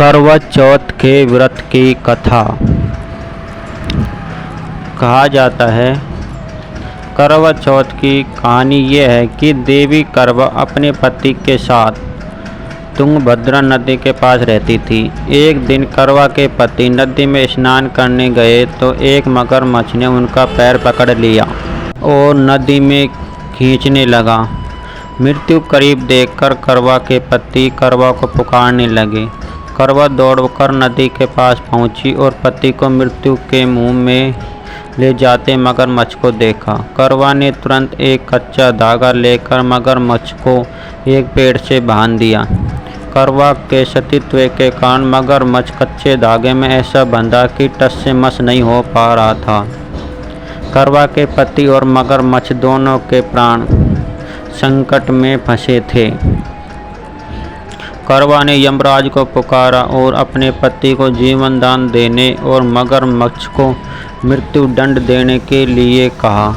करवा चौथ के व्रत की कथा। कहा जाता है, करवा चौथ की कहानी ये है कि देवी करवा अपने पति के साथ तुंगभद्रा नदी के पास रहती थी। एक दिन करवा के पति नदी में स्नान करने गए तो एक मगरमच्छ ने उनका पैर पकड़ लिया और नदी में खींचने लगा। मृत्यु करीब देखकर करवा के पति करवा को पुकारने लगे। करवा दौड़कर नदी के पास पहुंची और पति को मृत्यु के मुंह में ले जाते मगरमच्छ को देखा। करवा ने तुरंत एक कच्चा धागा लेकर मगरमच्छ को एक पेड़ से बांध दिया। करवा के सतीत्व के कारण मगरमच्छ कच्चे धागे में ऐसा बंधा कि टस से मस नहीं हो पा रहा था। करवा के पति और मगरमच्छ दोनों के प्राण संकट में फंसे थे। करवा ने यमराज को पुकारा और अपने पति को जीवन दान देने और मगरमच्छ को मृत्यु दंड देने के लिए कहा।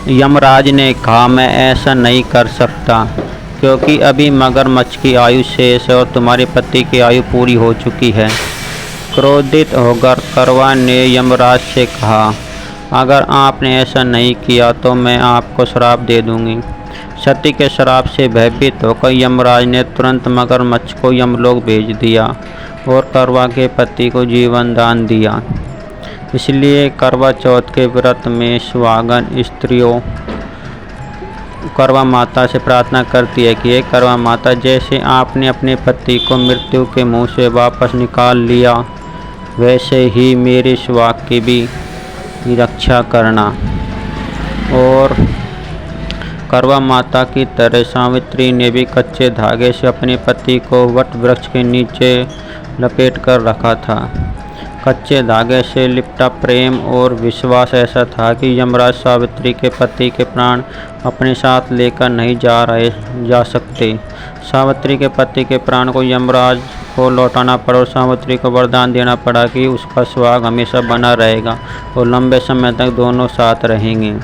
यमराज ने कहा, मैं ऐसा नहीं कर सकता क्योंकि अभी मगरमच्छ की आयु शेष है और तुम्हारे पति की आयु पूरी हो चुकी है। क्रोधित होकर करवा ने यमराज से कहा, अगर आपने ऐसा नहीं किया तो मैं आपको श्राप दे दूंगी। सती के श्राप से भयभीत होकर यमराज ने तुरंत मगरमच्छ को यमलोक भेज दिया और करवा के पति को जीवन दान दिया। इसलिए करवा चौथ के व्रत में सुहागन स्त्रियों करवा माता से प्रार्थना करती है कि हे करवा माता, जैसे आपने अपने पति को मृत्यु के मुंह से वापस निकाल लिया, वैसे ही मेरे सुहाग की भी रक्षा करना। और करवा माता की तरह सावित्री ने भी कच्चे धागे से अपने पति को वट वृक्ष के नीचे लपेट कर रखा था। कच्चे धागे से लिपटा प्रेम और विश्वास ऐसा था कि यमराज सावित्री के पति के प्राण अपने साथ लेकर नहीं जा सकते। सावित्री के पति के प्राण को यमराज को लौटाना पड़ा और सावित्री को वरदान देना पड़ा कि उसका सुहाग हमेशा बना रहेगा और लंबे समय तक दोनों साथ रहेंगे।